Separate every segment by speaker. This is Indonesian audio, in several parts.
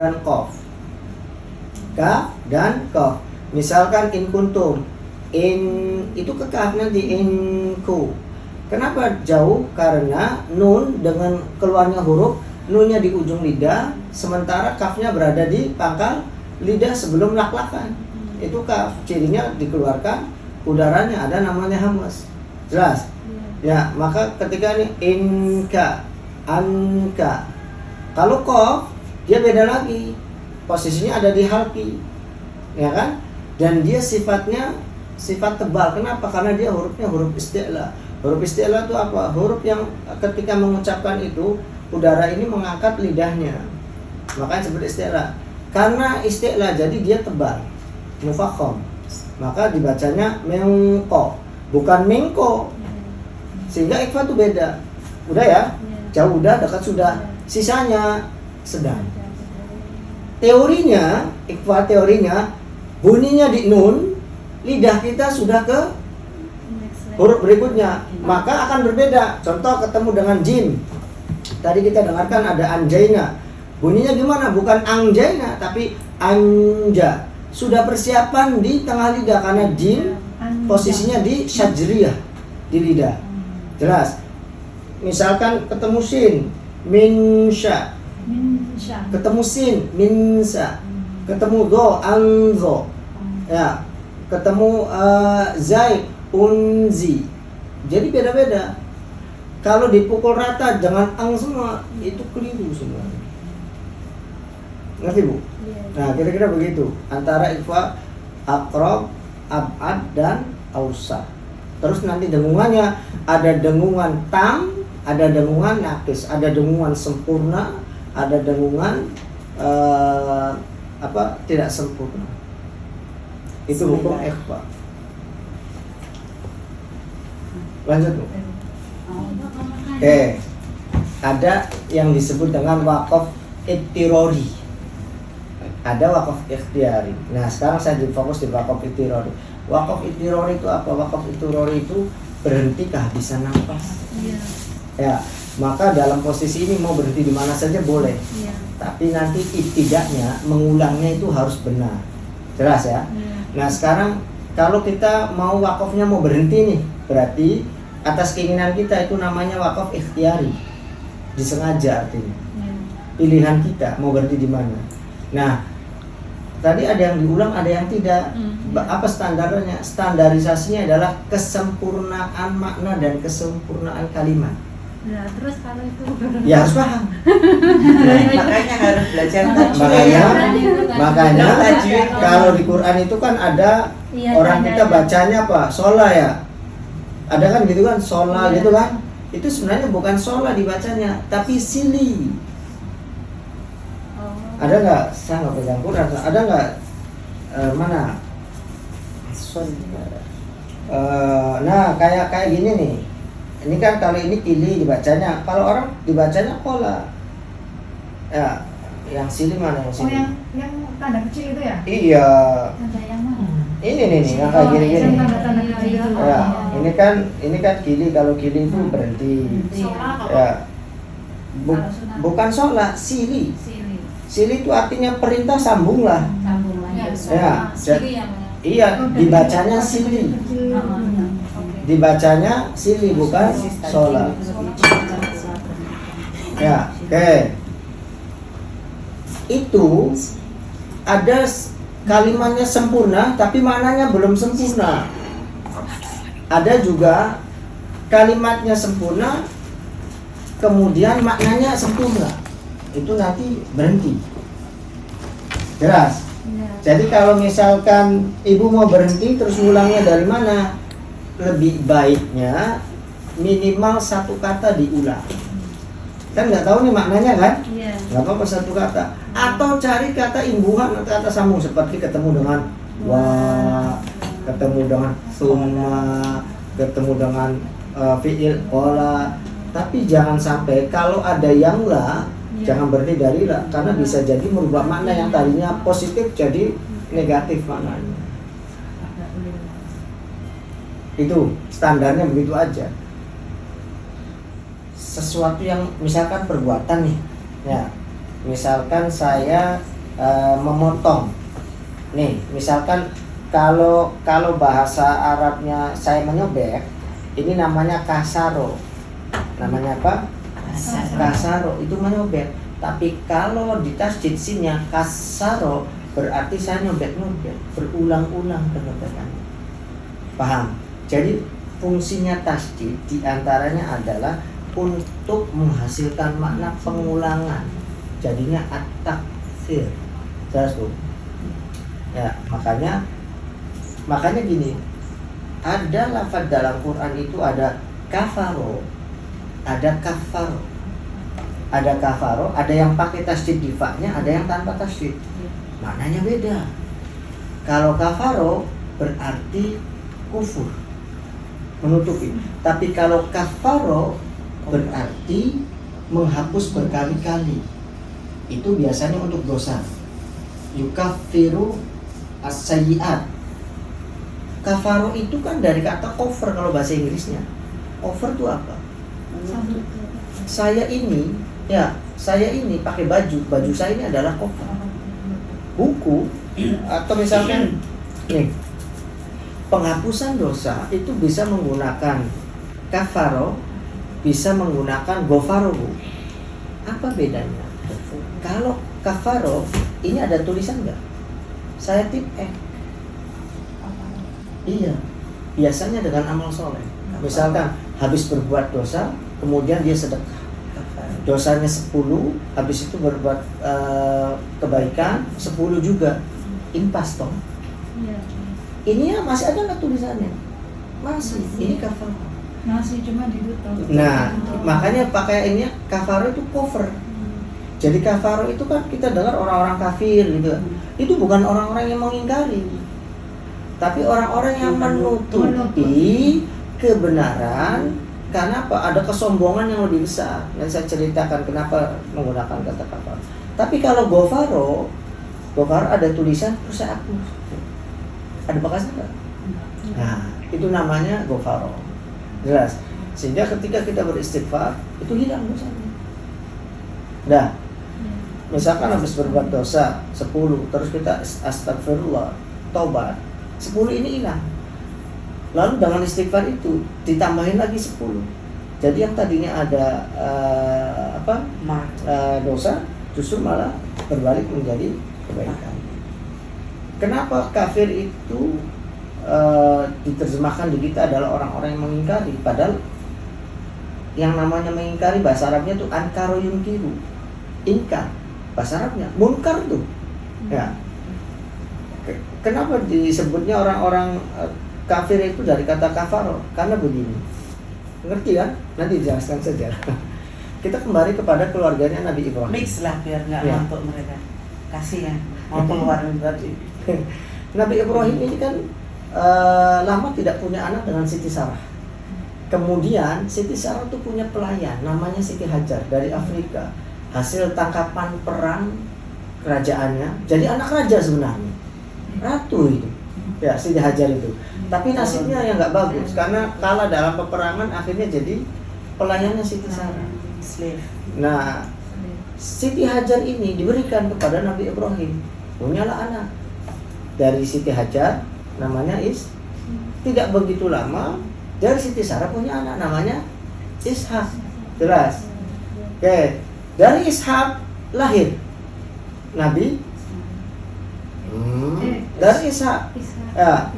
Speaker 1: dan qaf. Kaf dan qaf. Misalkan in kuntum, in itu ke kaf nanti inku. Kenapa jauh? Karena nun dengan keluarnya huruf, nunnya di ujung lidah, sementara kafnya berada di pangkal lidah sebelum lak-lakan. Itu kaf, cirinya dikeluarkan udaranya, ada namanya hamas. Jelas? Ya, maka ketika ini inka, anka. Kalau qaf, dia beda lagi. Posisinya ada di halqi. Ya kan? Dan dia sifatnya sifat tebal. Kenapa? Karena dia hurufnya huruf isti'la. Huruf isti'la itu apa? Huruf yang ketika mengucapkan itu, udara ini mengangkat lidahnya. Makanya seperti isti'la. Karena isti'la, jadi dia tebal, mufakham. Maka dibacanya mengko, bukan mengko. Sehingga ikhfa itu beda. Udah ya? Jauh udah, dekat sudah. Sisanya sedang. Teorinya, ikhfa teorinya, bunyinya di nun, lidah kita sudah ke huruf berikutnya, maka akan berbeda. Contoh ketemu dengan jim. Tadi kita dengarkan ada anjaina. Bunyinya gimana? Bukan anjaina, tapi anja. Sudah persiapan di tengah lidah karena jim posisinya di syajriyah, di lidah. Jelas. Misalkan ketemu sin, minsya. Ketemu sin, minsa. Ketemu do, anzo. Ya. Ketemu zai, unzi. Jadi beda-beda. Kalau dipukul rata dengan ang semua, itu keliru semua. Ngerti Bu? Nah, kira-kira begitu. Antara ikhfa, aqrab, ab'ad dan awsat. Terus nanti dengungannya ada dengungan tam, ada dengungan naqis, ada dengungan sempurna, ada dengungan tidak sempurna. Itu hukum ikhfa. Lanjut Bu. Oke. Ada yang disebut dengan waqaf ittirori. Ada waqaf ikhtiyari. Nah, sekarang saya fokus di waqaf ittirori. Waqaf ittirori itu apa? Waqaf ittirori itu berhenti kehabisan nafas. Ya, maka dalam posisi ini mau berhenti di mana saja boleh. Tapi nanti ibtidaknya, mengulangnya itu harus benar. Jelas ya? Nah, sekarang kalau kita mau wakafnya mau berhenti nih, berarti atas keinginan kita itu namanya wakaf ikhtiyari. Disengaja artinya. Pilihan kita mau berhenti di mana. Nah, tadi ada yang diulang, ada yang tidak. Apa standarnya? Standarisasinya adalah kesempurnaan makna dan kesempurnaan kalimat.
Speaker 2: Nah, terus kalau itu
Speaker 1: ya harus paham.
Speaker 3: Makanya harus belajar
Speaker 1: Makanya kalau di Quran itu kan ada orang kita bacanya apa? Sholah ya. Ada kan gitu kan? Sholah gitu kan? Itu sebenarnya bukan sholah dibacanya, tapi sili. Ada nggak? Saya nggak pegang Quran. Ada nggak? Mana? Nah, kayak gini nih. Ini kan kalau ini tili dibacanya, kalau orang dibacanya kola. Ya, yang sili mana yang sili?
Speaker 2: yang tanda kecil itu ya?
Speaker 1: Iya.
Speaker 2: Tanda yang mana?
Speaker 1: Ini nih yang kayak gini-gini.
Speaker 2: Tanda kecil itu.
Speaker 1: Ya, ini kan kili, kalau kili itu berhenti. Ya. Bukan sholat, sili. Sili itu artinya perintah sambunglah. Ya. Iya, dibacanya sili. Dibacanya sili bukan sholat. Ya, oke. Itu ada kalimatnya sempurna tapi maknanya belum sempurna. Ada juga kalimatnya sempurna kemudian maknanya sempurna. Itu nanti berhenti. Jelas? Jadi kalau misalkan ibu mau berhenti terus ngulangnya dari mana? Lebih baiknya minimal satu kata diulang. Kan nggak tahu nih maknanya kan? Nggak apa-apa satu kata. Atau cari kata imbuhan atau kata sambung seperti ketemu dengan wa, ketemu dengan summa, ketemu dengan fi'il ola. Tapi jangan sampai kalau ada yang la, jangan berhenti dari la, karena bisa jadi merubah makna yang tadinya positif jadi negatif maknanya. Itu standarnya begitu aja. Sesuatu yang misalkan perbuatan nih, ya, misalkan saya memotong. Nih, misalkan kalau bahasa Arabnya saya menyobek, ini namanya kasaro. Namanya apa? Kasaro, itu menyobek. Tapi kalau di tasjid sinnya kasaro, berarti saya nyobek-nyobek, berulang-ulang penyobekannya. Paham? Jadi fungsinya tasjid diantaranya adalah untuk menghasilkan makna pengulangan. Jadinya at-takfir. Jelas tuh. Ya, makanya gini. Ada lafaz dalam Quran itu ada kafaro, ada kafaro. Ada kafaro, ada yang pakai tasydid di fa-nya, ada yang tanpa tasydid. Maknanya beda. Kalau kafaro berarti kufur, menutupi. Tapi kalau kafaro berarti menghapus berkali-kali. Itu biasanya untuk dosa. Yukaffiru as-sayyi'at. Kafaro itu kan dari kata cover kalau bahasa Inggrisnya. Cover itu apa? Saya ini pakai baju saya ini adalah cover. Buku atau misalkan nih, penghapusan dosa itu bisa menggunakan kafaro, bisa menggunakan gofaro. Apa bedanya? Kalau kafaro ini ada tulisan nggak? Saya tip iya, biasanya dengan amal soleh. Misalkan habis berbuat dosa, kemudian dia sedekah. Dosanya 10, habis itu berbuat kebaikan 10 juga. Impas toh.
Speaker 2: Iya.
Speaker 1: Ini ya masih ada nggak tulisannya? Masih. Ini kafaro.
Speaker 2: Masih cuma ditutup.
Speaker 1: Nah, makanya pakai ini kafaro itu cover. Jadi kafaro itu kan kita dengar orang-orang kafir gitu. Itu bukan orang-orang yang mengingkari, tapi orang-orang yang menutupi kebenaran. Karena apa? Ada kesombongan yang lebih besar. Dan saya ceritakan kenapa menggunakan kata kafaro. Tapi kalau gofaro ada tulisan terus saya hapus. Ada bekasnya nggak? Nah, itu namanya gofaro. Jelas. Sehingga ketika kita beristighfar itu hilang dosanya. Dah. Misalkan habis berbuat dosa 10, terus kita astagfirullah, taubat, 10 ini hilang. Lalu dengan istighfar itu ditambahin lagi 10. Jadi yang tadinya ada dosa justru malah berbalik menjadi kebaikan. Kenapa kafir itu diterjemahkan di kita adalah orang-orang yang mengingkari, padahal yang namanya mengingkari bahasa Arabnya itu ankaro yunkiru. Ingkar bahasa Arabnya, munkar tuh. Ya. Kenapa disebutnya orang-orang kafir itu dari kata kafaro? Karena begini. Ngerti kan? Nanti dijelaskan saja. Kita kembali kepada keluarganya Nabi Ibrahim.
Speaker 3: Mix lah biar nggak
Speaker 1: Ya.
Speaker 3: ngantuk mereka. Kasihan. Mau keluar berarti.
Speaker 1: Nabi Ibrahim ini kan lama tidak punya anak dengan Siti Sarah. Kemudian Siti Sarah tuh punya pelayan namanya Siti Hajar dari Afrika. Hasil tangkapan perang kerajaannya. Jadi anak raja sebenarnya. Ratu itu. Ya, Siti Hajar itu. Tapi nasibnya yang nggak bagus karena kalah dalam peperangan, akhirnya jadi pelayannya Siti Sarah.
Speaker 3: Slave.
Speaker 1: Nah, Siti Hajar ini diberikan kepada Nabi Ibrahim. Punyalah anak dari Siti Hajar, namanya Tidak begitu lama dari Siti Sarah punya anak namanya Ishak. Jelas. Oke. Dari Ishak lahir Nabi. Dari Ishak. Ya.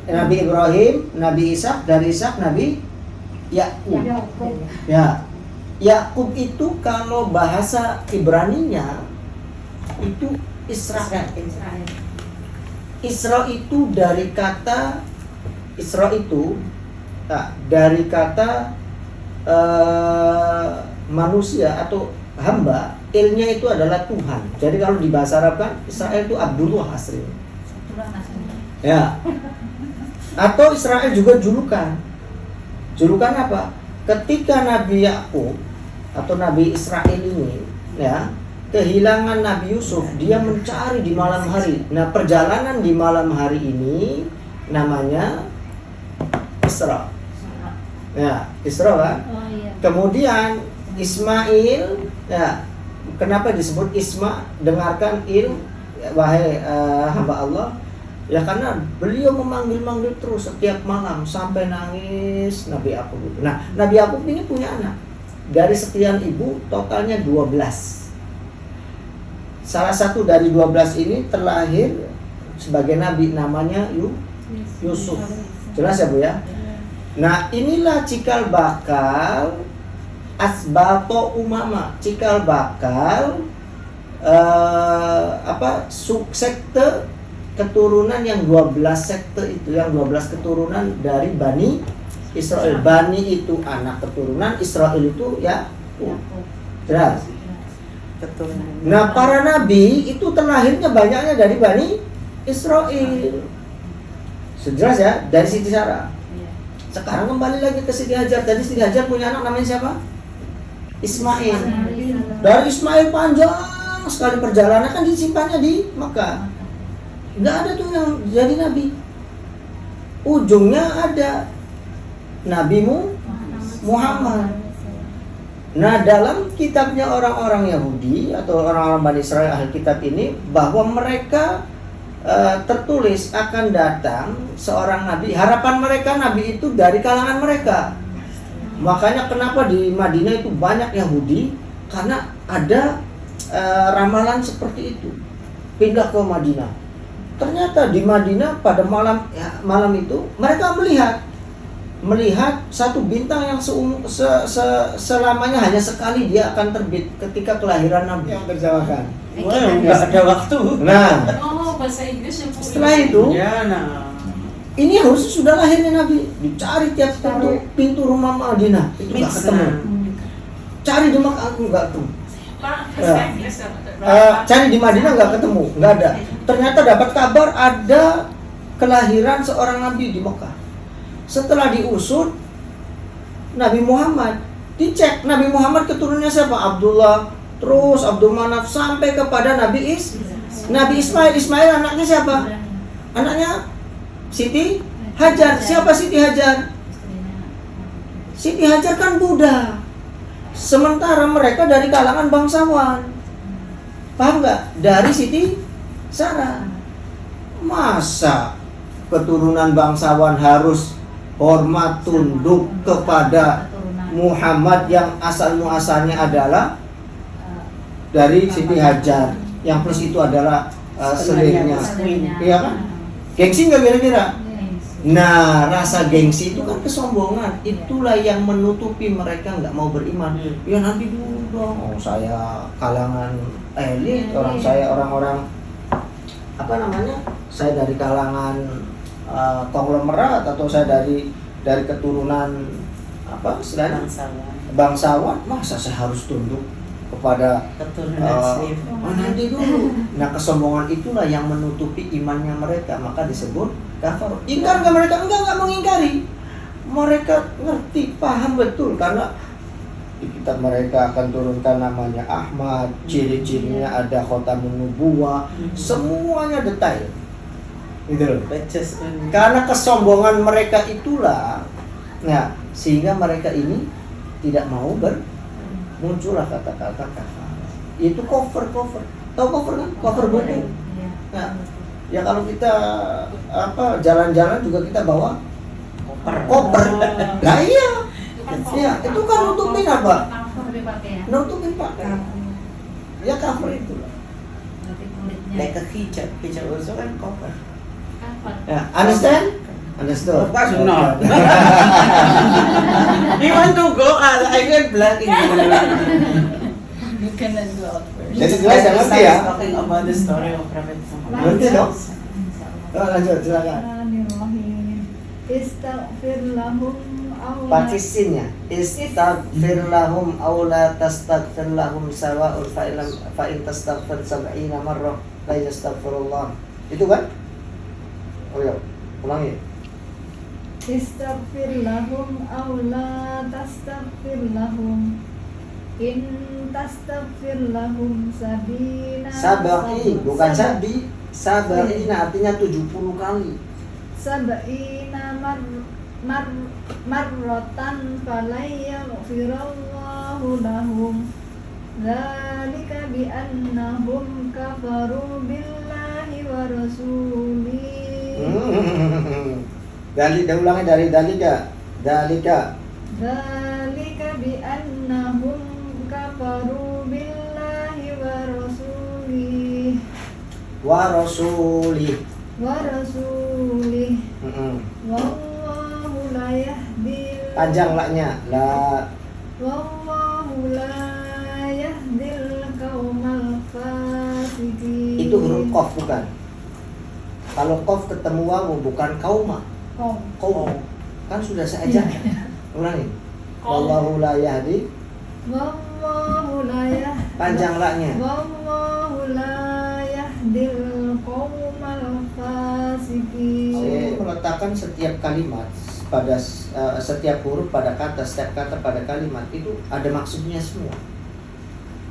Speaker 1: Nabi Ibrahim, Nabi Ishak, dari Ishak Nabi Yakub. Ya. Yakub itu kalau bahasa Ibraninya itu Israel. Isra itu dari kata dari kata manusia atau hamba, ilnya itu adalah Tuhan. Jadi kalau di bahasa Arab kan Israel itu Abdullah asli. Ya. Atau Israel juga julukan. Julukan apa? Ketika Nabi Yakub atau Nabi Israel ini ya kehilangan Nabi Yusuf, dia mencari di malam hari. Nah, perjalanan di malam hari ini namanya Isra. Ya, Isra kan?
Speaker 2: Oh iya.
Speaker 1: Kemudian Ismail, ya, kenapa disebut Isma? Dengarkan wahai hamba Allah? Ya karena beliau memanggil-manggil terus setiap malam sampai nangis Nabi Yakub itu. Nah, Nabi Yakub ini punya anak. Dari sekian ibu totalnya 12. Salah satu dari 12 ini terlahir sebagai nabi, namanya Yusuf. Jelas ya Bu ya? Nah, inilah cikal bakal asbato umama, cikal bakal sekte keturunan yang 12 sekte itu, yang 12 keturunan dari Bani Israel. Bani itu anak keturunan, Israel itu ya jelas.
Speaker 3: Keturunan.
Speaker 1: Nah, para nabi itu terlahirnya banyaknya dari Bani Israel. Sejelas ya, dari Siti Sarah. Sekarang kembali lagi ke Siti Hajar. Tadi Siti Hajar punya anak namanya siapa? Ismail. Dari Ismail panjang sekali perjalanan, kan disimpannya di Mekah. Nggak ada tuh yang jadi nabi. Ujungnya ada Nabi Muhammad. Nah, dalam kitabnya orang-orang Yahudi atau orang-orang Bani Israel ahli kitab ini, bahwa mereka tertulis akan datang seorang nabi. Harapan mereka nabi itu dari kalangan mereka. Makanya kenapa di Madinah itu banyak Yahudi, karena ada ramalan seperti itu. Pindah ke Madinah. Ternyata di Madinah pada malam itu mereka melihat satu bintang yang selamanya hanya sekali dia akan terbit ketika kelahiran Nabi yang terjawabkan.
Speaker 3: Wah, nggak ada waktu.
Speaker 1: Nah,
Speaker 2: bahasa Inggris yang
Speaker 1: setelah itu
Speaker 3: Ya, nah.
Speaker 1: ini harusnya sudah lahirnya Nabi. Dicari tiap pintu rumah Madinah itu nggak ketemu. Cari di Makkah nggak ketemu. Cari di Madinah nggak ketemu, nggak ada. Ternyata dapat kabar ada kelahiran seorang Nabi di Mekah. Setelah diusut Nabi Muhammad, dicek Nabi Muhammad keturunannya siapa? Abdullah, terus Abdul Manaf sampai kepada Nabi Ismail. Ismail anaknya siapa? Anaknya Siti Hajar. Siapa Siti Hajar? Siti Hajar kan Buddha. Sementara mereka dari kalangan bangsawan. Paham nggak? Dari Siti Sarah. Masa keturunan bangsawan harus hormat tunduk kepada Muhammad yang asal muasalnya adalah dari Siti Hajar, yang plus itu adalah selirnya. Iya kan? Gengsi nggak kira-kira? Nah, rasa gengsi itu kan kesombongan. Itulah yang menutupi mereka nggak mau beriman. Ya nanti dulu dong. Oh, saya kalangan elit, orang-orang apa namanya? Saya dari kalangan konglomerat, atau saya dari keturunan apa? Istilahnya bangsawan. Masa saya harus tunduk kepada nanti dulu. Nah, kesombongan itulah yang menutupi imannya mereka, maka disebut kafir. Ingkar nggak mereka? Enggak mengingkari. Mereka ngerti, paham betul, karena di kitab mereka akan turunkan namanya Ahmad, ciri-cirinya ada khotamun nubuwah, semuanya detail. Gitu loh. Karena kesombongan mereka itulah, nah, sehingga mereka ini tidak mau muncullah kata-kata kafir. Itu cover. Tahu cover kan? Cover buku. Nah, ya kalau kita jalan-jalan juga kita bawa koper. Nah iya. Ya, itu kan nutupin apa? Nutupin pakaian. Ya cover itu lah.
Speaker 3: Kayak hijab itu kan koper.
Speaker 1: Ya, understand? Understood.
Speaker 3: Of course not. You want to go? I get black in
Speaker 2: You cannot go out first.
Speaker 1: Jadi jelas ya, ngerti ya?
Speaker 3: Talking about the story of Prophet Muhammad.
Speaker 1: Ngerti dong? Lanjut, silakan.
Speaker 2: Istaghfir lahum
Speaker 1: Pakai sinnya. Istaghfir lahum aw la tastaghfir lahum sawa'un fa in tastaghfir 70 marrah la yastaghfirullah. Itu kan? Oh ya, ulangi.
Speaker 2: Istaghfir lahum aw la tastaghfir lahum in tastaghfir lahum
Speaker 1: sabai, bukan sabi. Sabai artinya 70 kali.
Speaker 2: Sabaina marrotan falayaghfirallahu lahum dzalika bi annahum kafaru billahi
Speaker 1: Ulangi dari dalika. Dalika.
Speaker 2: Dzalika bi annahum kafaru billahi wa rasulih wallahu la yahdil
Speaker 1: Panjang laknya. La
Speaker 2: wallahu la yahdil qaumal fasiqin.
Speaker 1: itu huruf qaf bukan. Kalau qaf ketemu wawu bukan kauma. Qaum. Kan sudah saya ajak. Ulangi. Wallahu la yahdi.
Speaker 2: Wallahu la yahdil
Speaker 1: Panjang laknya.
Speaker 2: wallahu la yahdil qaumal fasiqin.
Speaker 1: Saya meletakkan setiap kalimat pada setiap huruf pada kata, setiap kata pada kalimat itu ada maksudnya semua.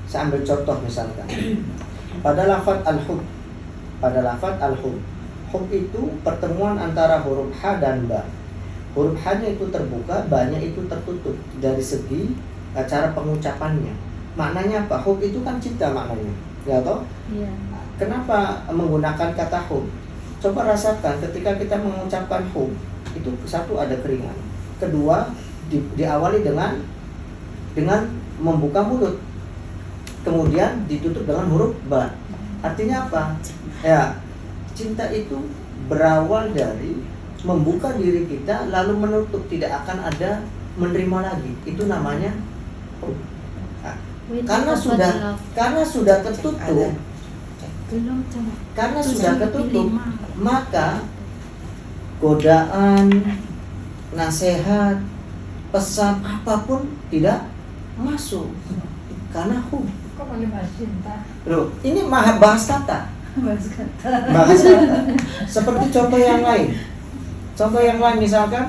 Speaker 1: Saya ambil contoh misalkan. Pada lafaz al-hub. Hub itu pertemuan antara huruf ha dan ba. Huruf ha-nya itu terbuka, ba-nya itu tertutup dari segi cara pengucapannya. Maknanya apa? Hub itu kan cinta maknanya. Ya toh?
Speaker 2: Iya.
Speaker 1: Kenapa menggunakan kata hub? Coba rasakan ketika kita mengucapkan hub, itu satu ada keringat. Kedua, diawali dengan membuka mulut. Kemudian ditutup dengan huruf ba. Artinya apa? Ya, cinta itu berawal dari membuka diri kita lalu menutup, tidak akan ada menerima lagi. Itu namanya hub. Nah, karena sudah tertutup, maka godaan, nasihat, pesan apapun tidak masuk karena hub.
Speaker 2: Kok pakai bahasa cinta?
Speaker 1: Loh, ini bahas kata.
Speaker 2: Bahasa kata.
Speaker 1: Bahas kata. Seperti contoh yang lain. Misalkan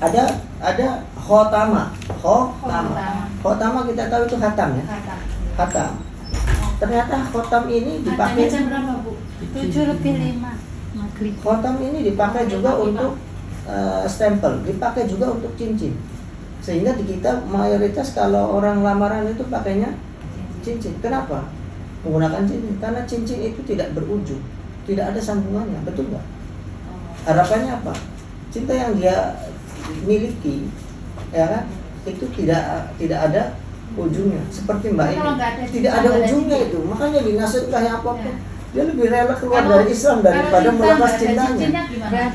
Speaker 1: ada khotama. Khotama kita tahu itu khatam ya. Khatam. Ternyata khotam ini dipakai.
Speaker 2: Jam berapa, Bu? 7:05 maghrib.
Speaker 1: Khotam ini dipakai juga untuk stempel, dipakai juga untuk cincin. Sehingga di kita mayoritas kalau orang lamaran itu pakainya cincin. Kenapa? Menggunakan cincin. Karena cincin itu tidak berujung, tidak ada sambungannya, betul nggak? Harapannya apa? Cinta yang dia miliki, ya kan? Itu tidak ada ujungnya. Seperti Mbak ini, tidak ada ujungnya itu. Makanya dinasihatkan apapun, dia lebih rela keluar dari Islam daripada melepas cintanya.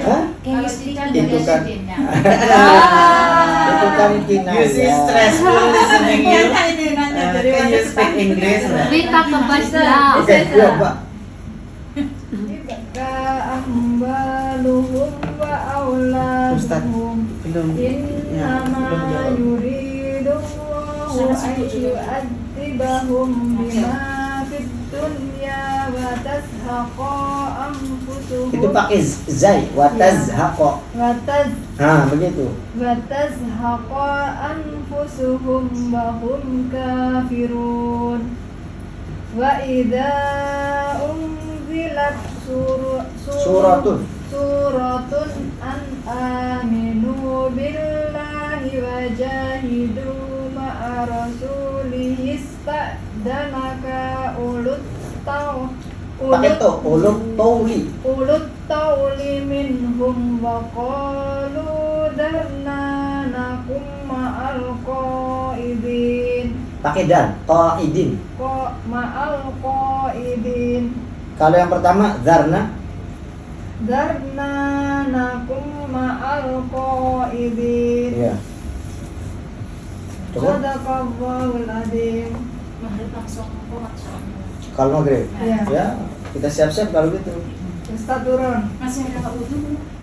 Speaker 1: Hah?
Speaker 2: Kalau cinta
Speaker 1: Itu
Speaker 2: ada
Speaker 1: kan.
Speaker 2: cincinnya.
Speaker 1: Itu kan kinayah.
Speaker 3: You see stressful listening you. Can you speak English?
Speaker 4: Kita ke Basra.
Speaker 1: Oke, iya Pak.
Speaker 2: Ka ambaluhum wa auladuhum
Speaker 3: Belum. Ya,
Speaker 2: innama
Speaker 3: belum jawab.
Speaker 2: yuridullahu an yu'adzibahum bima fid dunya wa tazhaqa anfusuhum
Speaker 1: Itu pakai zai, watazhaqa. Begitu.
Speaker 2: wa tazhaqa anfusuhum wa hum kafirun wa idza unzilat
Speaker 1: Suratun.
Speaker 2: an aminu billahi wa jahidu ma'a rasulihi ista'danaka ulut tawli minhum wa qalu darna nakum ma'al qaidin
Speaker 1: Pakai dan, qaidin.
Speaker 2: ma'al qaidin
Speaker 1: Kalau yang pertama zarna,
Speaker 2: darna nakum ma'al qaidin.
Speaker 1: iya. Coba
Speaker 2: Sadaqallahul adzim.
Speaker 4: Maghrib langsung kuat.
Speaker 1: kalau maghrib.
Speaker 2: Iya.
Speaker 1: Ya, kita siap-siap kalau gitu.
Speaker 2: Ustaz turun.
Speaker 4: Masih ada wudhu.